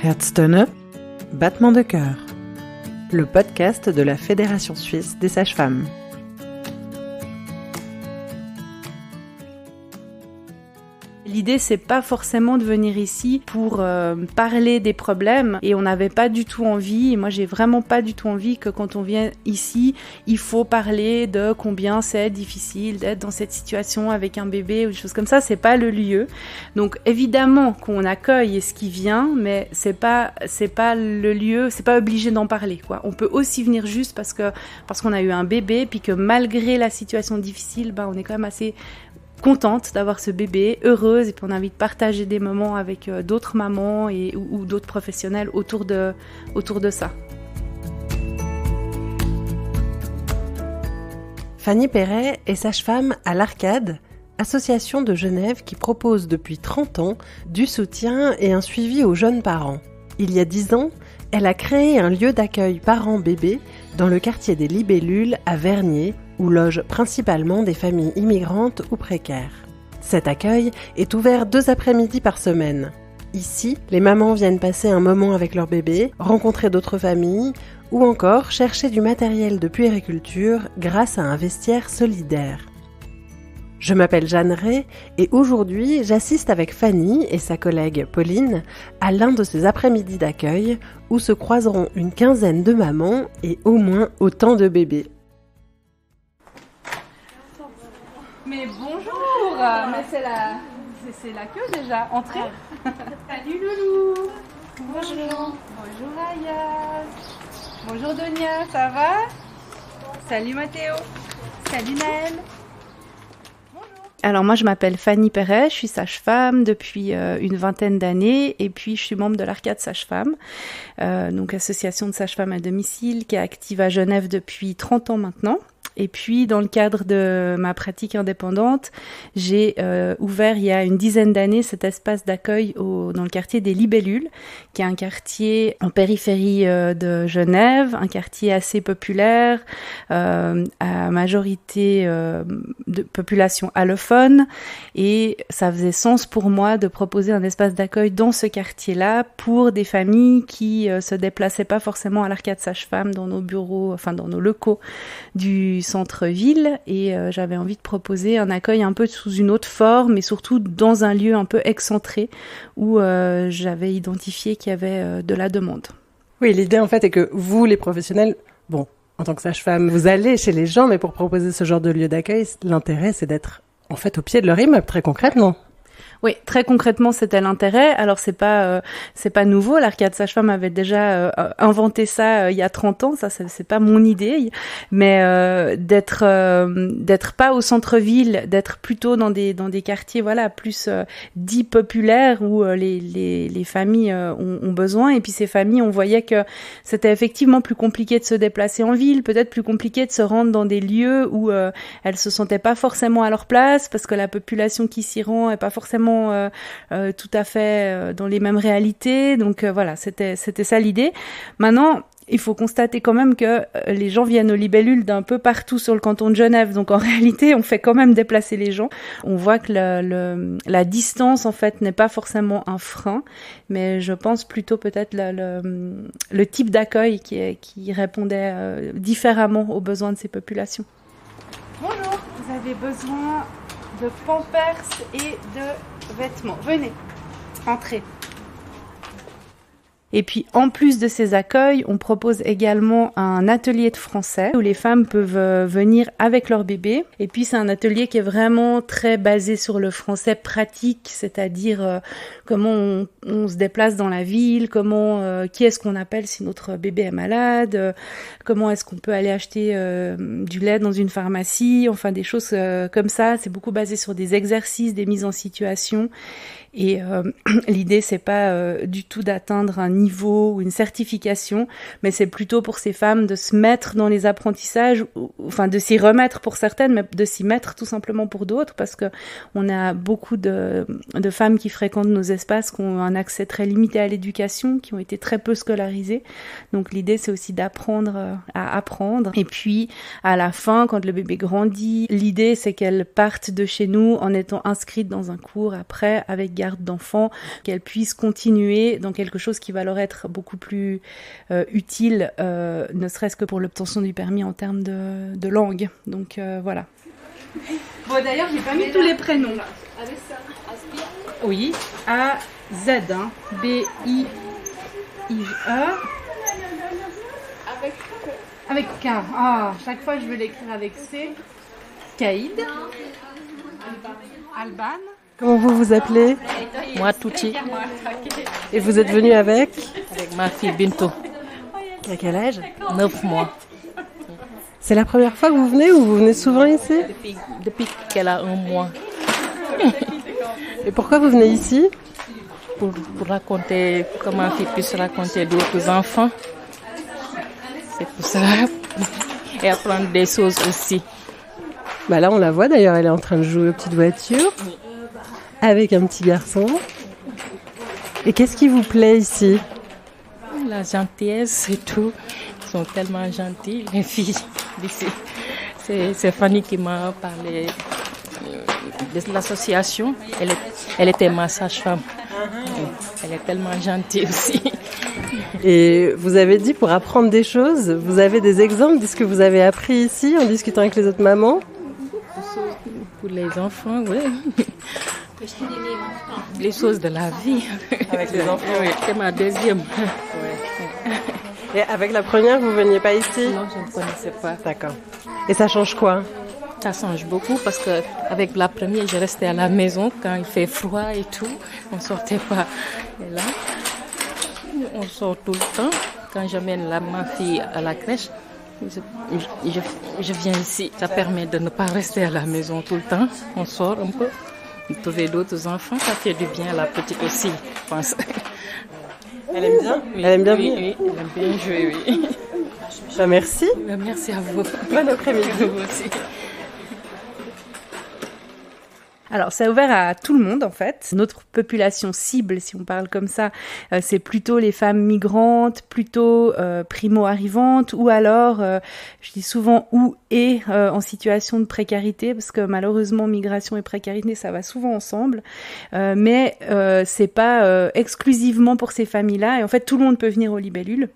Herztöne, battement de cœur, le podcast de la Fédération suisse des sages-femmes. L'idée, c'est pas forcément de venir ici pour parler des problèmes, et on n'avait pas du tout envie, et moi j'ai vraiment pas du tout envie que quand on vient ici, il faut parler de combien c'est difficile d'être dans cette situation avec un bébé ou des choses comme ça. C'est pas le lieu. Donc évidemment qu'on accueille ce qui vient, mais c'est pas le lieu, c'est pas obligé d'en parler, quoi. On peut aussi venir juste parce qu'on a eu un bébé, puis que malgré la situation difficile, on est quand même assez contente d'avoir ce bébé, heureuse, et puis on a envie de partager des moments avec d'autres mamans ou d'autres professionnels autour de ça. Fanny Perret est sage-femme à l'Arcade, association de Genève qui propose depuis 30 ans du soutien et un suivi aux jeunes parents. Il y a 10 ans, elle a créé un lieu d'accueil parents-bébés dans le quartier des Libellules à Vernier, où logent principalement des familles immigrantes ou précaires. Cet accueil est ouvert 2 après-midi par semaine. Ici, les mamans viennent passer un moment avec leur bébé, rencontrer d'autres familles, ou encore chercher du matériel de puériculture grâce à un vestiaire solidaire. Je m'appelle Jeanne Ray et aujourd'hui, j'assiste avec Fanny et sa collègue Pauline à l'un de ces après-midi d'accueil où se croiseront une quinzaine de mamans et au moins autant de bébés. Mais bonjour, mais c'est l'accueil déjà, entrez. Salut Loulou. Bonjour. Bonjour Aya. Bonjour Donia, ça va? Salut Mathéo. Salut Naël. Alors moi je m'appelle Fanny Perret, je suis sage-femme depuis une vingtaine d'années et puis je suis membre de l'Arcade Sage-Femme, donc association de sages-femmes à domicile qui est active à Genève depuis 30 ans maintenant. Et puis, dans le cadre de ma pratique indépendante, j'ai ouvert il y a une dizaine d'années cet espace d'accueil dans le quartier des Libellules, qui est un quartier en périphérie de Genève, un quartier assez populaire, à majorité de population allophone. Et ça faisait sens pour moi de proposer un espace d'accueil dans ce quartier-là pour des familles qui se déplaçaient pas forcément à l'Arcade Sage-Femme dans nos bureaux, enfin dans nos locaux du centre-ville, et j'avais envie de proposer un accueil un peu sous une autre forme et surtout dans un lieu un peu excentré où j'avais identifié qu'il y avait de la demande. Oui, l'idée en fait est que vous, les professionnels, en tant que sage-femme, vous allez chez les gens, mais pour proposer ce genre de lieu d'accueil, l'intérêt c'est d'être en fait au pied de leur immeuble, très concrètement. Oui, très concrètement, c'était l'intérêt. Alors c'est pas nouveau. L'Arcade Sage-Femme avait déjà inventé ça il y a 30 ans. Ça, c'est pas mon idée, mais d'être pas au centre-ville, d'être plutôt dans des quartiers, plus dits populaires où les familles ont besoin. Et puis ces familles, on voyait que c'était effectivement plus compliqué de se déplacer en ville, peut-être plus compliqué de se rendre dans des lieux où elles se sentaient pas forcément à leur place parce que la population qui s'y rend est pas forcément tout à fait dans les mêmes réalités. Donc voilà, c'était ça l'idée. Maintenant, il faut constater quand même que les gens viennent aux Libellules d'un peu partout sur le canton de Genève. Donc en réalité, on fait quand même déplacer les gens. On voit que la distance en fait n'est pas forcément un frein, mais je pense plutôt peut-être le type d'accueil qui répondait différemment aux besoins de ces populations. Bonjour, vous avez besoin de pampers et de vêtements. Venez, entrez. Et puis, en plus de ces accueils, on propose également un atelier de français où les femmes peuvent venir avec leur bébé. Et puis, c'est un atelier qui est vraiment très basé sur le français pratique, c'est-à-dire comment on se déplace dans la ville, qui est-ce qu'on appelle si notre bébé est malade, comment est-ce qu'on peut aller acheter du lait dans une pharmacie, enfin des choses comme ça. C'est beaucoup basé sur des exercices, des mises en situation. Et l'idée, c'est pas du tout d'atteindre un niveau ou une certification, mais c'est plutôt pour ces femmes de se mettre dans les apprentissages, enfin de s'y remettre pour certaines, mais de s'y mettre tout simplement pour d'autres, parce que on a beaucoup de femmes qui fréquentent nos espaces, qui ont un accès très limité à l'éducation, qui ont été très peu scolarisées. Donc l'idée, c'est aussi d'apprendre à apprendre. Et puis, à la fin, quand le bébé grandit, l'idée, c'est qu'elles partent de chez nous en étant inscrites dans un cours après, avec garde d'enfants, qu'elles puissent continuer dans quelque chose qui va leur leur être beaucoup plus utile, ne serait-ce que pour l'obtention du permis en termes de langue. Donc voilà. Bon, d'ailleurs, j'ai pas mis tous les prénoms. Oui, A, Z, hein. B, I, E. Avec K. Ah, chaque fois, je veux l'écrire avec C. Kaïd. Alban. Comment vous vous appelez? Moi, Touti. Et vous êtes venu avec? Avec ma fille Binto. À quel âge? 9 mois. C'est la première fois que vous venez ou vous venez souvent ici? Depuis qu'elle a 1 mois. Et pourquoi vous venez ici? Pour raconter, que ma fille puisse raconter d'autres enfants. C'est pour ça. Et apprendre des choses aussi. Bah là, on la voit d'ailleurs, elle est en train de jouer aux petites voitures avec un petit garçon. Et qu'est-ce qui vous plaît ici? La gentillesse et tout. Ils sont tellement gentils, les filles d'ici. C'est Fanny qui m'a parlé de l'association. Elle était ma sage-femme. Elle est tellement gentille aussi. Et vous avez dit pour apprendre des choses, vous avez des exemples de ce que vous avez appris ici en discutant avec les autres mamans? Pour les enfants, oui. Les choses de la vie. Avec les enfants? Oui, c'est ma deuxième. Et avec la première, vous ne veniez pas ici? Non, je ne connaissais pas. D'accord. Et ça change quoi? Ça change beaucoup parce qu'avec la première, je restais à la maison quand il fait froid et tout. On ne sortait pas. Et là, on sort tout le temps. Quand j'amène ma fille à la crèche, je viens ici. Ça permet de ne pas rester à la maison tout le temps. On sort un peu. Trouver d'autres enfants, ça fait du bien à la petite aussi, je pense. Elle aime bien? Oui, elle aime bien oui, oui, elle aime bien jouer, oui. Bah, merci. Merci à vous. Bon après-midi. Vous aussi. Alors, c'est ouvert à tout le monde, en fait. Notre population cible, si on parle comme ça, c'est plutôt les femmes migrantes, plutôt primo-arrivantes, ou alors, je dis souvent ou et en situation de précarité, parce que malheureusement, migration et précarité, ça va souvent ensemble. Mais c'est pas exclusivement pour ces familles-là. Et en fait, tout le monde peut venir aux libellules.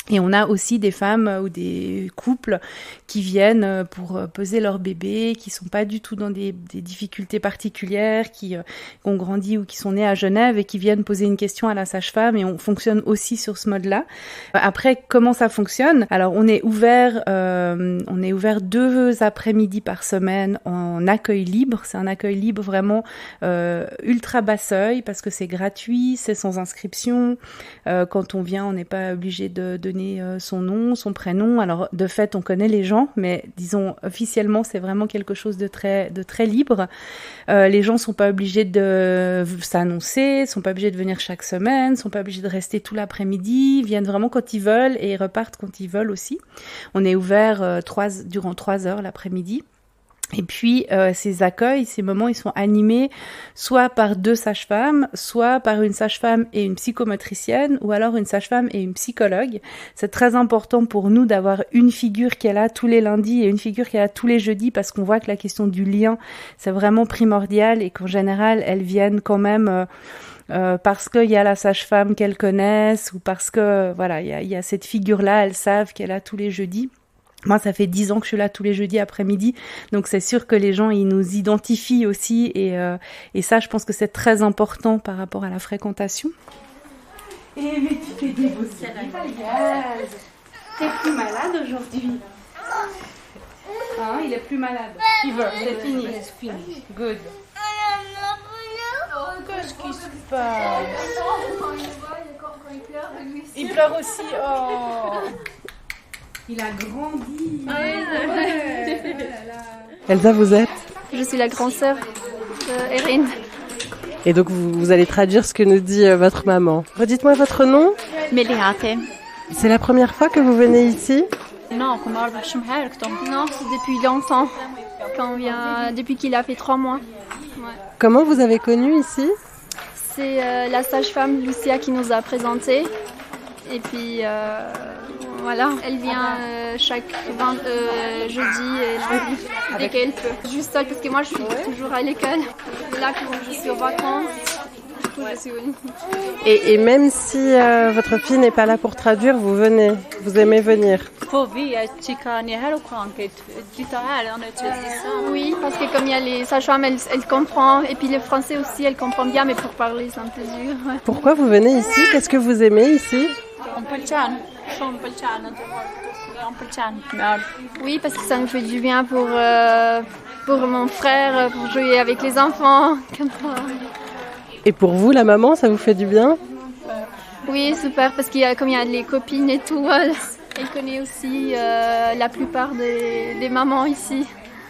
Et on a aussi des femmes ou des couples qui viennent pour peser leur bébé, qui sont pas du tout dans des difficultés particulières, qui ont grandi ou qui sont nés à Genève et qui viennent poser une question à la sage-femme, et on fonctionne aussi sur ce mode-là. Après, comment ça fonctionne? Alors, on est ouvert 2 après-midi par semaine en accueil libre. C'est un accueil libre vraiment ultra bas seuil parce que c'est gratuit, c'est sans inscription. Quand on vient, on n'est pas obligé de donner son nom, son prénom. Alors, de fait, on connaît les gens, mais disons, officiellement, c'est vraiment quelque chose de très libre. Les gens sont pas obligés de s'annoncer, sont pas obligés de venir chaque semaine, sont pas obligés de rester tout l'après-midi, viennent vraiment quand ils veulent et repartent quand ils veulent aussi. On est ouvert durant 3 heures l'après-midi. Et puis, ces accueils, ces moments, ils sont animés soit par 2 sages-femmes, soit par une sage-femme et une psychomotricienne, ou alors une sage-femme et une psychologue. C'est très important pour nous d'avoir une figure qui est là tous les lundis et une figure qui est là tous les jeudis, parce qu'on voit que la question du lien, c'est vraiment primordial et qu'en général, elles viennent quand même parce qu'il y a la sage-femme qu'elles connaissent, ou parce que, voilà, il y a cette figure-là, elles savent qu'elle est là tous les jeudis. Moi, ça fait 10 ans que je suis là tous les jeudis après-midi, donc c'est sûr que les gens, ils nous identifient aussi, et ça, je pense que c'est très important par rapport à la fréquentation. Et mais tu fais des beaux gaz. T'es plus malade aujourd'hui? Hein, il est plus malade. Fever, c'est fini. Good. Oh, qu'est-ce qui se passe? Il pleure aussi, oh. Il a grandi. Elsa, vous êtes? Je suis la grande sœur d'Erin. Et donc vous allez traduire ce que nous dit votre maman. Redites-moi votre nom. Meliate. C'est la première fois que vous venez ici? Non, c'est depuis longtemps. Depuis qu'il a fait 3 mois. Ouais. Comment vous avez connu ici? C'est la sage-femme Lucia qui nous a présentés. Et puis voilà, elle vient chaque jeudi dès qu'elle peut. Juste seule parce que moi je suis toujours à l'école. Là, quand je suis en vacances, coup, je suis venue. Et même si votre fille n'est pas là pour traduire, vous venez, vous aimez venir. Oui, parce que comme il y a les sages-femmes, elle comprend. Et puis le français aussi, elle comprend bien, mais pour parler, c'est un peu dur. Ouais. Pourquoi vous venez ici? Qu'est-ce que vous aimez ici? Oui, parce que ça nous fait du bien pour mon frère, pour jouer avec les enfants. Comme ça. Et pour vous, la maman, ça vous fait du bien? Oui, super, parce comme il y a les copines et tout, elle connaît aussi la plupart des mamans ici.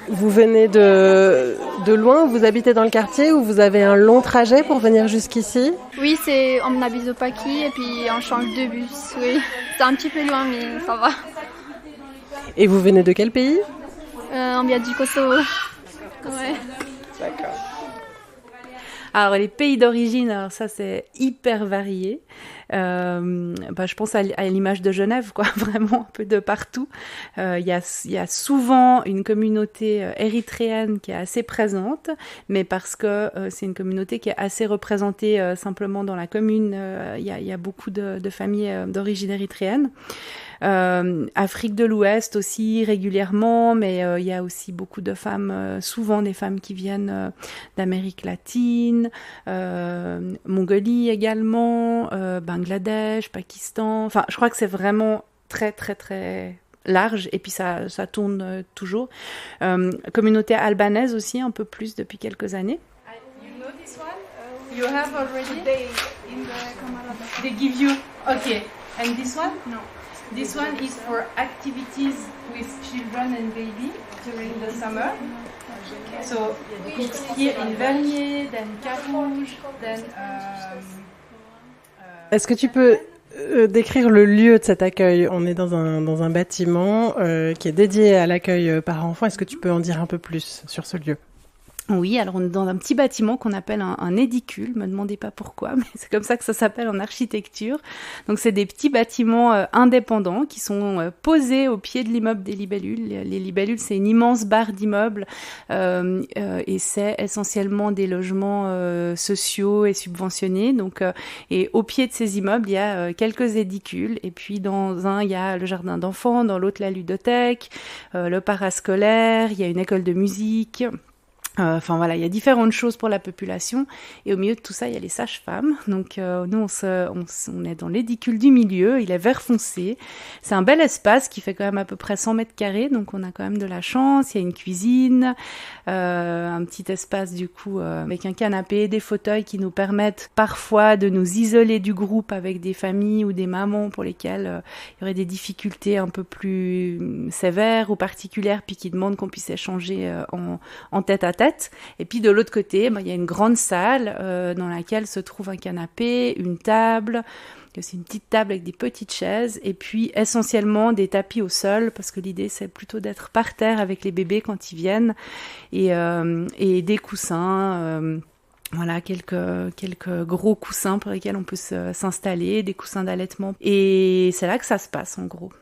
Vous venez de loin, vous habitez dans le quartier ou vous avez un long trajet pour venir jusqu'ici? Oui, on habite au Paki et puis on change de bus, oui. C'est un petit peu loin, mais ça va. Et vous venez de quel pays? On vient du Kosovo. Ouais. D'accord. Alors les pays d'origine, alors ça c'est hyper varié. Je pense à l'image de Genève, quoi, vraiment un peu de partout. Il y a souvent une communauté érythréenne qui est assez présente, mais parce que c'est une communauté qui est assez représentée simplement dans la commune. Il y a beaucoup de familles d'origine érythréenne. Afrique de l'Ouest aussi régulièrement, mais il y a aussi beaucoup de femmes, souvent des femmes qui viennent d'Amérique latine, Mongolie également, Bangladesh, Pakistan. Enfin, je crois que c'est vraiment très très très large et puis ça tourne toujours. Communauté albanaise aussi un peu plus depuis quelques années. You know this one? You have already they give you okay. And this one? No. This one is for activities with children and baby during the summer. So it's here in Vernier, then Carouge, then. Est-ce que tu peux décrire le lieu de cet accueil? On est dans un bâtiment qui est dédié à l'accueil par enfants. Est-ce que tu peux en dire un peu plus sur ce lieu? Oui, alors on est dans un petit bâtiment qu'on appelle un édicule, me demandez pas pourquoi, mais c'est comme ça que ça s'appelle en architecture. Donc c'est des petits bâtiments indépendants qui sont posés au pied de l'immeuble des libellules. Les libellules, c'est une immense barre d'immeubles et c'est essentiellement des logements sociaux et subventionnés. Donc, et au pied de ces immeubles, il y a quelques édicules et puis dans un, il y a le jardin d'enfants, dans l'autre la ludothèque, le parascolaire, il y a une école de musique. Enfin voilà, il y a différentes choses pour la population et au milieu de tout ça, il y a les sages-femmes. Donc nous, on est dans l'édicule du milieu, il est vert foncé. C'est un bel espace qui fait quand même à peu près 100 mètres carrés, donc on a quand même de la chance. Il y a une cuisine, un petit espace du coup avec un canapé, des fauteuils qui nous permettent parfois de nous isoler du groupe avec des familles ou des mamans pour lesquelles il y aurait des difficultés un peu plus sévères ou particulières, puis qui demandent qu'on puisse échanger en tête à tête. Et puis de l'autre côté, il y a une grande salle dans laquelle se trouve un canapé, une table, il y a aussi une petite table avec des petites chaises et puis essentiellement des tapis au sol parce que l'idée c'est plutôt d'être par terre avec les bébés quand ils viennent et des coussins. Voilà, quelques gros coussins pour lesquels on peut s'installer, des coussins d'allaitement. Et c'est là que ça se passe en gros.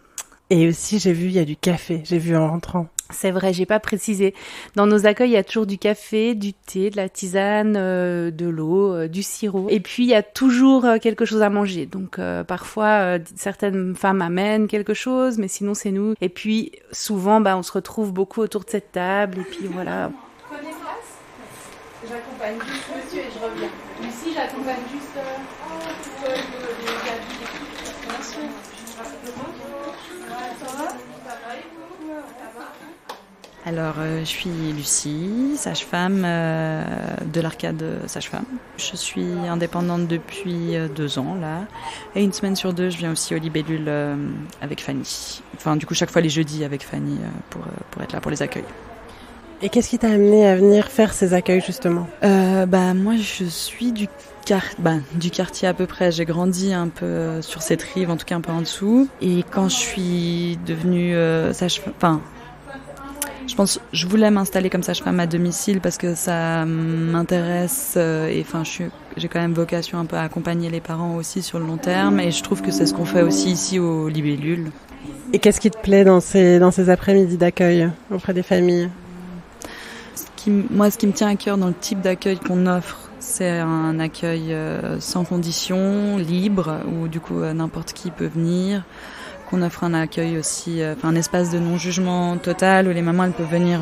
Et aussi, j'ai vu, il y a du café, j'ai vu en rentrant. C'est vrai, j'ai pas précisé. Dans nos accueils, il y a toujours du café, du thé, de la tisane, de l'eau, du sirop. Et puis, il y a toujours quelque chose à manger. Donc, parfois, certaines femmes amènent quelque chose, mais sinon, c'est nous. Et puis, souvent, on se retrouve beaucoup autour de cette table. Et puis, voilà. Prenez place. J'accompagne juste monsieur et je reviens. Lucie, j'accompagne juste les habits d'équipe. Merci. Alors, je suis Lucie, sage-femme de l'Arcade Sage-Femme. Je suis indépendante depuis 2 ans, là. Et une semaine sur 2, je viens aussi aux libellules avec Fanny. Enfin, du coup, chaque fois les jeudis avec Fanny pour être là pour les accueils. Et qu'est-ce qui t'a amené à venir faire ces accueils, justement? Moi, je suis du quartier à peu près. J'ai grandi un peu sur cette rive, en tout cas un peu en dessous. Et quand je suis devenue sage-femme... je voulais m'installer comme sage-femme à domicile parce que ça m'intéresse j'ai quand même vocation un peu à accompagner les parents aussi sur le long terme et je trouve que c'est ce qu'on fait aussi ici aux libellules. Et qu'est-ce qui te plaît dans ces après-midi d'accueil auprès des familles? Ce qui me tient à cœur dans le type d'accueil qu'on offre, C'est un accueil sans condition, libre, où du coup n'importe qui peut venir. Qu'on offre un accueil aussi, un espace de non-jugement total où les mamans elles peuvent venir,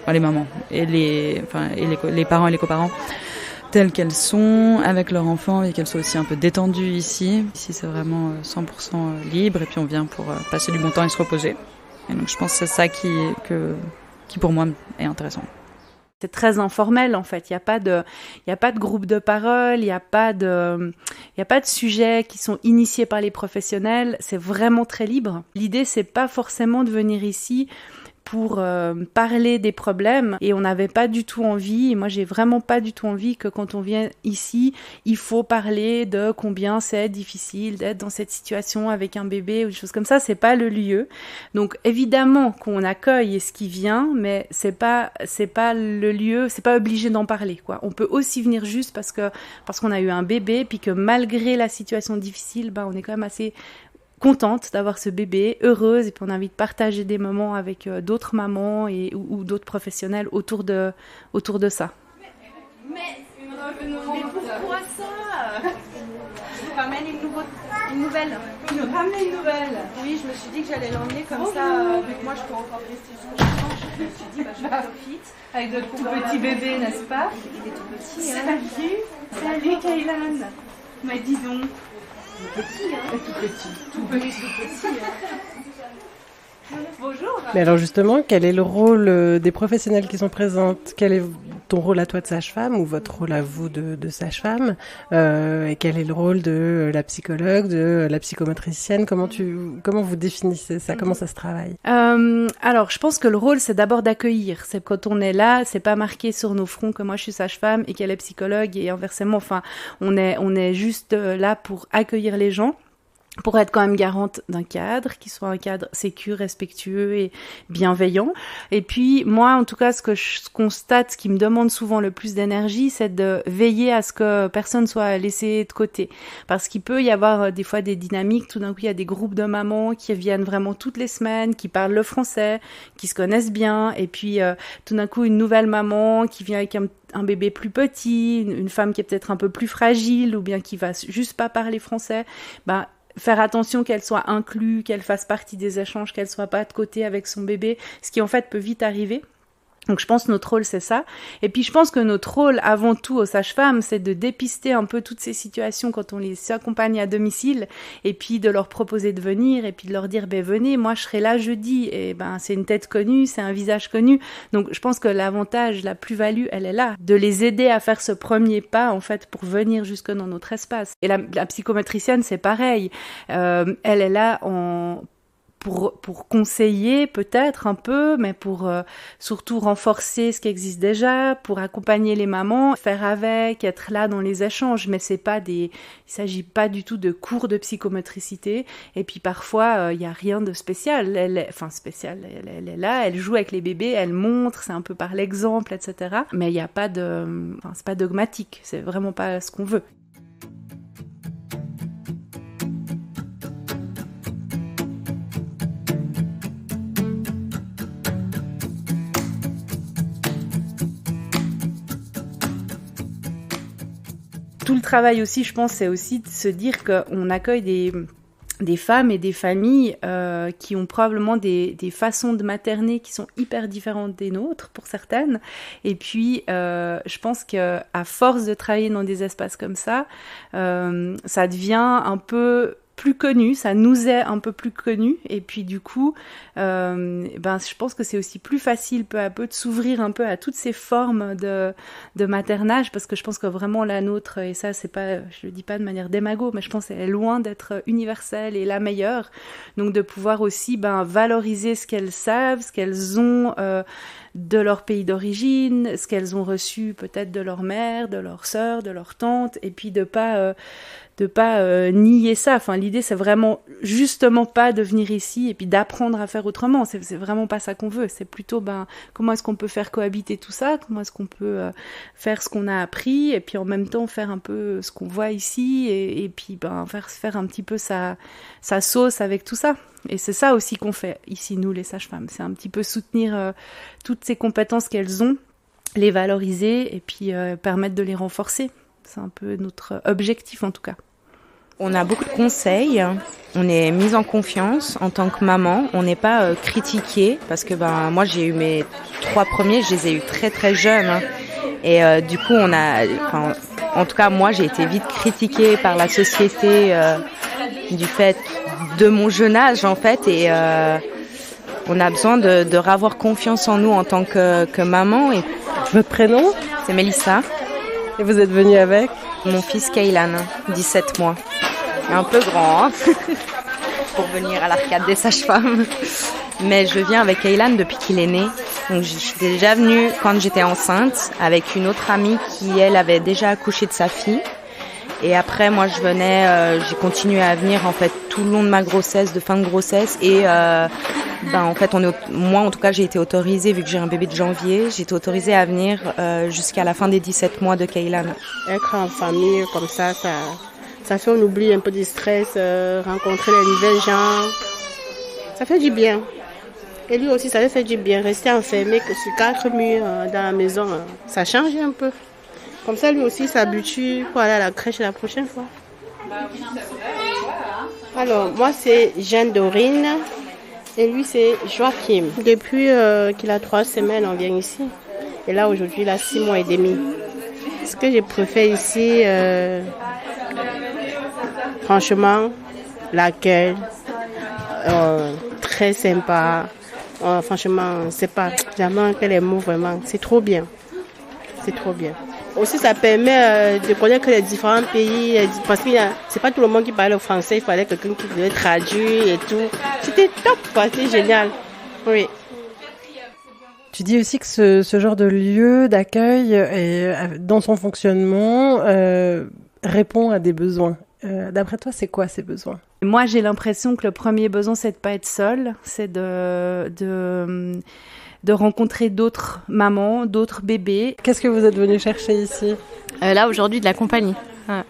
les mamans et les parents et les coparents telles qu'elles sont avec leurs enfants et qu'elles soient aussi un peu détendues ici. Ici c'est vraiment 100% libre et puis on vient pour passer du bon temps et se reposer. Et donc je pense que c'est ça qui pour moi est intéressant. C'est très informel en fait. Il y a pas de groupe de parole, il y a pas de sujets qui sont initiés par les professionnels. C'est vraiment très libre. L'idée c'est pas forcément de venir ici pour parler des problèmes et on n'avait pas du tout envie, et moi j'ai vraiment pas du tout envie que quand on vient ici, il faut parler de combien c'est difficile d'être dans cette situation avec un bébé ou des choses comme ça, c'est pas le lieu. Donc évidemment qu'on accueille ce qui vient, mais c'est pas le lieu, c'est pas obligé d'en parler quoi. On peut aussi venir juste parce qu'on a eu un bébé puis que malgré la situation difficile, on est quand même assez contente d'avoir ce bébé, heureuse, et puis on a envie de partager des moments avec d'autres mamans ou d'autres professionnels autour de ça. Mais pourquoi ça? Je vous ramène une nouvelle. Tu nous ramènes une nouvelle? Oui, je me suis dit que j'allais l'emmener comme ça, vu que moi je peux encore rester sur le champ. Je me suis dit, je profite. Avec de tout petits bébés, n'est-ce pas? Il est tout petit. Salut Kaylan. Mais dis donc. Tout petit. Bonjour. Mais alors justement, quel est le rôle des professionnels qui sont présentes? Quel est ton rôle à toi de sage-femme ou votre rôle à vous de sage-femme? Et quel est le rôle de la psychologue, de la psychomotricienne? Comment vous définissez ça? Comment ça se travaille? Alors, je pense que le rôle, c'est d'abord d'accueillir. C'est quand on est là, c'est pas marqué sur nos fronts que moi je suis sage-femme et qu'elle est psychologue et inversement. Enfin, on est juste là pour accueillir les gens, pour être quand même garante d'un cadre, qui soit un cadre sécure, respectueux et bienveillant. Et puis, moi, en tout cas, ce que je constate, ce qui me demande souvent le plus d'énergie, c'est de veiller à ce que personne soit laissé de côté. Parce qu'il peut y avoir des fois des dynamiques, tout d'un coup, il y a des groupes de mamans qui viennent vraiment toutes les semaines, qui parlent le français, qui se connaissent bien, et puis tout d'un coup, une nouvelle maman qui vient avec un bébé plus petit, une femme qui est peut-être un peu plus fragile, ou bien qui va juste pas parler français, faire attention qu'elle soit inclue, qu'elle fasse partie des échanges, qu'elle soit pas de côté avec son bébé, ce qui en fait peut vite arriver. Donc je pense que notre rôle c'est ça. Et puis je pense que notre rôle avant tout aux sages-femmes, c'est de dépister un peu toutes ces situations quand on les accompagne à domicile, et puis de leur proposer de venir, et puis de leur dire venez, moi je serai là jeudi, et c'est une tête connue, c'est un visage connu. Donc je pense que l'avantage, la plus-value, elle est là, de les aider à faire ce premier pas en fait pour venir jusque dans notre espace. Et la psychomotricienne c'est pareil, elle est là pour conseiller peut-être un peu, mais pour surtout renforcer ce qui existe déjà, pour accompagner les mamans, faire avec, être là dans les échanges, mais il s'agit pas du tout de cours de psychomotricité. Et puis parfois il y a rien de spécial. Elle est là, elle joue avec les bébés, elle montre, c'est un peu par l'exemple, etc. Mais il y a pas c'est pas dogmatique, c'est vraiment pas ce qu'on veut. Tout le travail aussi, je pense, c'est aussi de se dire qu'on accueille des femmes et des familles qui ont probablement des façons de materner qui sont hyper différentes des nôtres pour certaines. Et puis, je pense qu'à force de travailler dans des espaces comme ça devient un peu plus connu, ça nous est un peu plus connu, et puis du coup, je pense que c'est aussi plus facile peu à peu de s'ouvrir un peu à toutes ces formes de maternage, parce que je pense que vraiment la nôtre, et ça c'est pas, je le dis pas de manière démago, mais je pense qu'elle est loin d'être universelle et la meilleure, donc de pouvoir aussi valoriser ce qu'elles savent, ce qu'elles ont de leur pays d'origine, ce qu'elles ont reçu peut-être de leur mère, de leur sœur, de leur tante, et puis de pas nier ça. Enfin, l'idée, c'est vraiment justement pas de venir ici et puis d'apprendre à faire autrement. C'est vraiment pas ça qu'on veut. C'est plutôt, comment est-ce qu'on peut faire cohabiter tout ça? Comment est-ce qu'on peut faire ce qu'on a appris et puis en même temps faire un peu ce qu'on voit ici et puis faire un petit peu sa sauce avec tout ça. Et c'est ça aussi qu'on fait ici, nous, les sages-femmes. C'est un petit peu soutenir toutes ces compétences qu'elles ont les valoriser et puis permettre de les renforcer. C'est un peu notre objectif en tout cas. On a beaucoup de conseils, on est mise en confiance en tant que maman, on n'est pas critiquée parce que moi j'ai eu mes 3 premiers, je les ai eu très très jeunes et du coup en tout cas moi j'ai été vite critiquée par la société du fait de mon jeune âge en fait et on a besoin de avoir confiance en nous en tant que maman. Et votre prénom? C'est Mélissa. Et vous êtes venue avec? Mon fils Kaylan, 17 mois. Un peu grand hein pour venir à l'arcade des sages-femmes. Mais je viens avec Kaylan depuis qu'il est né. Donc je suis déjà venue quand j'étais enceinte avec une autre amie qui, elle, avait déjà accouché de sa fille. Et après, moi, j'ai continué à venir en fait tout le long de ma grossesse, de fin de grossesse. Et en fait, moi, en tout cas, j'ai été autorisée, vu que j'ai un bébé de janvier, j'ai été autorisée à venir jusqu'à la fin des 17 mois de Kaylan. Être en famille comme ça fait on oublie un peu du stress, rencontrer les nouvelles gens, ça fait du bien. Et lui aussi, ça lui fait du bien. Rester enfermé sur 4 murs dans la maison, ça change un peu. Comme ça, lui aussi s'habitue pour aller à la crèche la prochaine fois. Alors, moi, c'est Jeanne Dorine et lui, c'est Joachim. Depuis qu'il a 3 semaines, on vient ici. Et là, aujourd'hui, il a 6 mois et demi. Ce que je préfère ici, franchement, l'accueil, très sympa. Franchement, c'est pas vraiment quel est le mot vraiment. C'est trop bien. C'est trop bien. Aussi, ça permet de connaître les différents pays, parce que c'est pas tout le monde qui parle le français, il fallait quelqu'un qui devait traduire et tout. C'était top, quoi, c'était génial. Oui. Tu dis aussi que ce genre de lieu d'accueil, dans son fonctionnement, répond à des besoins. D'après toi, c'est quoi ces besoins? Moi, j'ai l'impression que le premier besoin, c'est de pas être seule, c'est de rencontrer d'autres mamans, d'autres bébés. Qu'est-ce que vous êtes venu chercher ici? Là, aujourd'hui, de la compagnie. Ouais.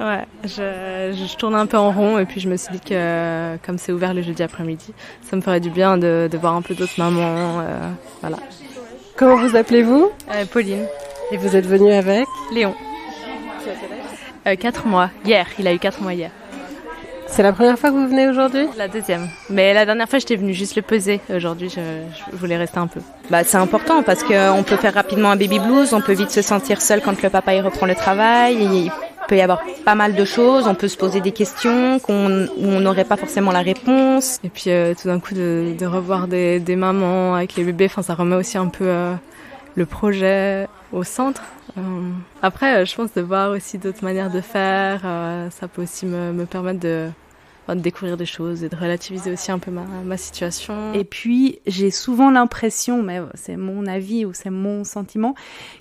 Ouais, je tourne un peu en rond et puis je me suis dit que comme c'est ouvert le jeudi après-midi, ça me ferait du bien de voir un peu d'autres mamans. Voilà. Comment vous appelez-vous? Pauline. Et vous êtes venue avec? Léon. 4 mois. Hier, il a eu 4 mois hier. C'est la première fois que vous venez aujourd'hui? La deuxième. Mais la dernière fois, j'étais venue juste le peser. Aujourd'hui, je voulais rester un peu. C'est important parce qu'on peut faire rapidement un baby blues, on peut vite se sentir seul quand le papa il reprend le travail. Il peut y avoir pas mal de choses, on peut se poser des questions où on n'aurait pas forcément la réponse. Et puis tout d'un coup, de revoir des mamans avec les bébés, ça remet aussi un peu le projet au centre. Après, je pense de voir aussi d'autres manières de faire, ça peut aussi me permettre de découvrir des choses et de relativiser aussi un peu ma situation. Et puis, j'ai souvent l'impression, mais c'est mon avis ou c'est mon sentiment,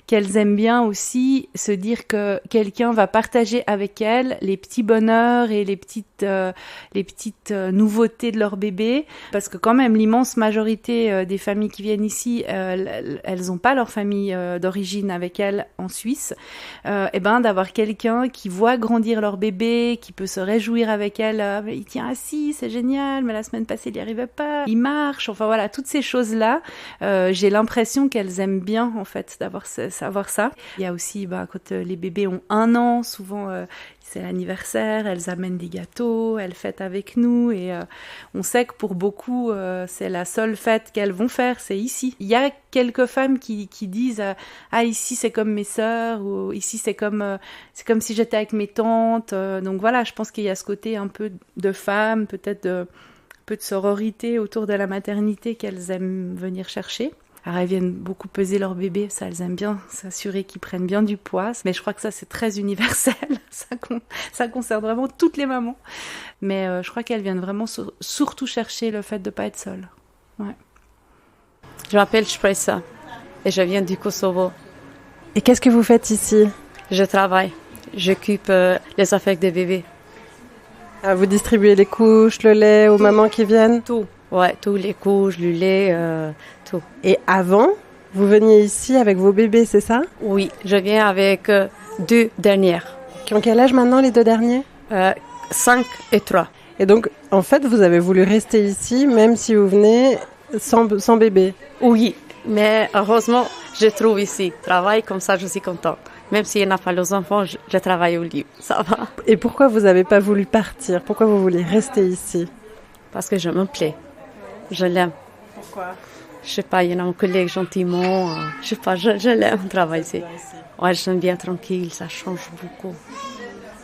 qu'elles aiment bien aussi se dire que quelqu'un va partager avec elles les petits bonheurs et les petites nouveautés de leur bébé. Parce que quand même, l'immense majorité des familles qui viennent ici, elles n'ont pas leur famille d'origine avec elles en Suisse. D'avoir quelqu'un qui voit grandir leur bébé, qui peut se réjouir avec elles, il tient assis, c'est génial, mais la semaine passée, il n'y arrivait pas, il marche, enfin voilà, toutes ces choses-là, j'ai l'impression qu'elles aiment bien, en fait, savoir ça. Il y a aussi, quand les bébés ont 1 an, souvent, c'est l'anniversaire, elles amènent des gâteaux, elles fêtent avec nous, et on sait que pour beaucoup, c'est la seule fête qu'elles vont faire, c'est ici. Il y a quelques femmes qui disent ici c'est comme mes sœurs, ou ici c'est comme si j'étais avec mes tantes. Donc voilà, je pense qu'il y a ce côté un peu de femmes, peut-être un peu de sororité autour de la maternité qu'elles aiment venir chercher. Alors elles viennent beaucoup peser leur bébé, ça elles aiment bien s'assurer qu'ils prennent bien du poids, mais je crois que ça c'est très universel, ça concerne vraiment toutes les mamans. Mais je crois qu'elles viennent vraiment surtout chercher le fait de ne pas être seules. Ouais. Je m'appelle Shpresa et je viens du Kosovo. Et qu'est-ce que vous faites ici? Je travaille, j'occupe les affaires des bébés. Vous distribuez les couches, le lait aux mamans qui viennent? Tout. Ouais, tous les couches, le lait, tout. Et avant, vous veniez ici avec vos bébés, c'est ça? Oui, je viens avec 2 dernières. Qui ont quel âge maintenant, les 2 derniers? 5 et 3. Et donc, en fait, vous avez voulu rester ici, même si vous venez sans bébé? Oui, Mais heureusement, je trouve ici travail, comme ça je suis contente. Même s'il n'y a pas les enfants, je travaille au lit, ça va. Et pourquoi vous n'avez pas voulu partir? Pourquoi vous voulez rester ici? Parce que je me plais, je l'aime. Pourquoi? Je sais pas, il y en a un collègue gentiment, je sais pas, je l'aime travailler ici. Ouais, je suis bien tranquille, ça change beaucoup.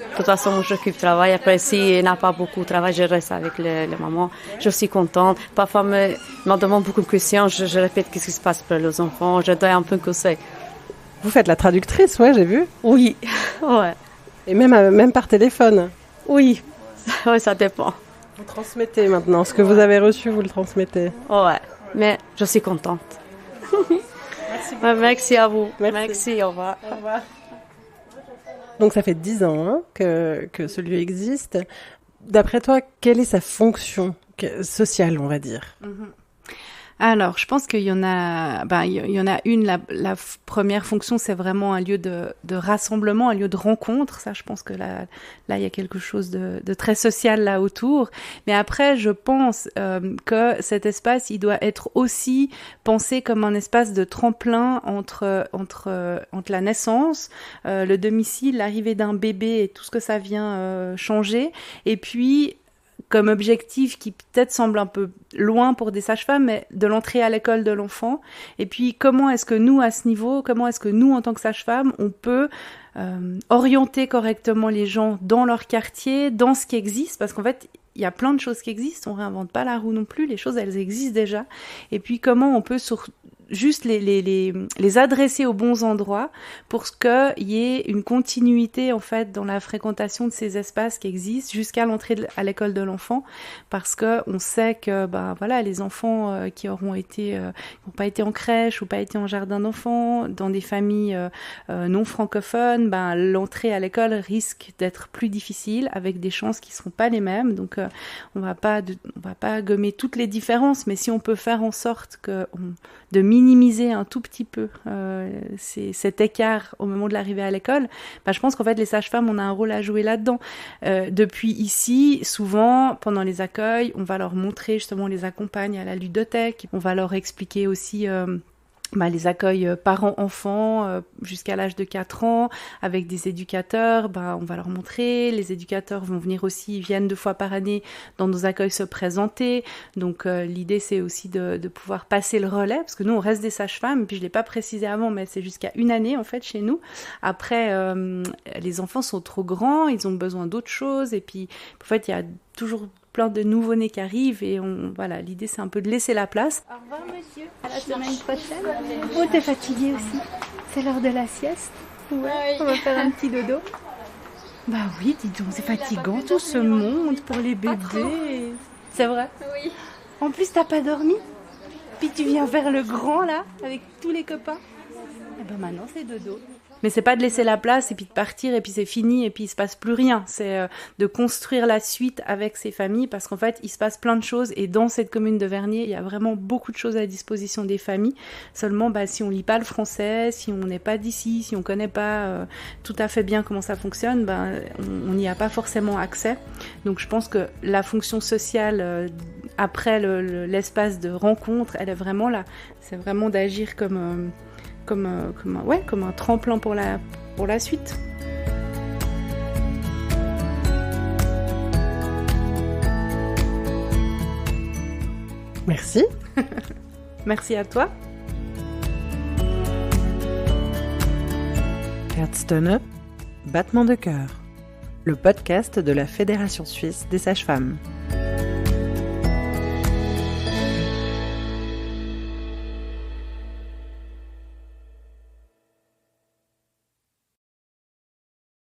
De toute façon, j'occupe du travail. Après, s'il n'y a pas beaucoup de travail, je reste avec les mamans. Je suis contente. Parfois, me demande beaucoup de questions. Je répète qu'est-ce qui se passe pour les enfants. Je donne un peu de conseils. Vous faites la traductrice, ouais, j'ai vu. Oui, ouais. Et même par téléphone. Oui, ouais, ça dépend. Vous transmettez maintenant. Ce que vous avez reçu, vous le transmettez. Ouais, mais je suis contente. Merci à vous. Merci, au revoir. Au revoir. Donc ça fait 10 ans que ce lieu existe. D'après toi, quelle est sa fonction sociale, on va dire? Alors, je pense qu'il y en a, il y en a une. La première fonction, c'est vraiment un lieu de rassemblement, un lieu de rencontre. Ça, je pense que là, il y a quelque chose de très social là autour. Mais après, je pense que cet espace, il doit être aussi pensé comme un espace de tremplin entre la naissance, le domicile, l'arrivée d'un bébé et tout ce que ça vient changer, et puis comme objectif qui peut-être semble un peu loin pour des sages-femmes, mais de l'entrée à l'école de l'enfant. Et puis, comment est-ce que nous, à ce niveau, comment est-ce que nous, en tant que sages-femmes, on peut orienter correctement les gens dans leur quartier, dans ce qui existe, parce qu'en fait, il y a plein de choses qui existent, on réinvente pas la roue non plus, les choses, elles existent déjà. Et puis, comment on peut juste les adresser aux bons endroits pour qu'il y ait une continuité en fait dans la fréquentation de ces espaces qui existent jusqu'à l'entrée à l'école de l'enfant, parce que on sait que les enfants qui n'ont pas été en crèche ou pas été en jardin d'enfants dans des familles non francophones, l'entrée à l'école risque d'être plus difficile avec des chances qui seront pas les mêmes. Donc on va pas gommer toutes les différences, mais si on peut faire en sorte de minimiser un tout petit peu cet écart au moment de l'arrivée à l'école, je pense qu'en fait les sages-femmes, on a un rôle à jouer là-dedans. Depuis ici, souvent pendant les accueils, on va leur montrer, justement, on les accompagne à la ludothèque, on va leur expliquer aussi les accueils parents-enfants jusqu'à l'âge de 4 ans avec des éducateurs, on va leur montrer. Les éducateurs vont venir aussi, ils viennent 2 fois par année dans nos accueils se présenter. Donc l'idée, c'est aussi de pouvoir passer le relais, parce que nous, on reste des sages-femmes, et puis je ne l'ai pas précisé avant, mais c'est jusqu'à 1 année en fait chez nous. Après, les enfants sont trop grands, ils ont besoin d'autres choses, et puis en fait, il y a toujours plein de nouveau-nés qui arrivent, et l'idée c'est un peu de laisser la place. Au revoir monsieur, à la semaine prochaine. Oh, t'es fatiguée aussi, c'est l'heure de la sieste. Ouais, on va faire un petit dodo. Bah oui, dis donc, c'est fatigant tout ce monde pour les bébés. C'est vrai? Oui. En plus, t'as pas dormi? Puis tu viens vers le grand là, avec tous les copains? Et maintenant c'est dodo. Mais c'est pas de laisser la place et puis de partir et puis c'est fini et puis il se passe plus rien. C'est de construire la suite avec ces familles, parce qu'en fait, il se passe plein de choses, et dans cette commune de Vernier, il y a vraiment beaucoup de choses à disposition des familles. Seulement, si on lit pas le français, si on n'est pas d'ici, si on connaît pas tout à fait bien comment ça fonctionne, on n'y a pas forcément accès. Donc je pense que la fonction sociale après l'espace de rencontre, elle est vraiment là. C'est vraiment d'agir comme un tremplin pour la suite. Merci. Merci à toi. Herztöne, battement de cœur, le podcast de la Fédération suisse des sages-femmes.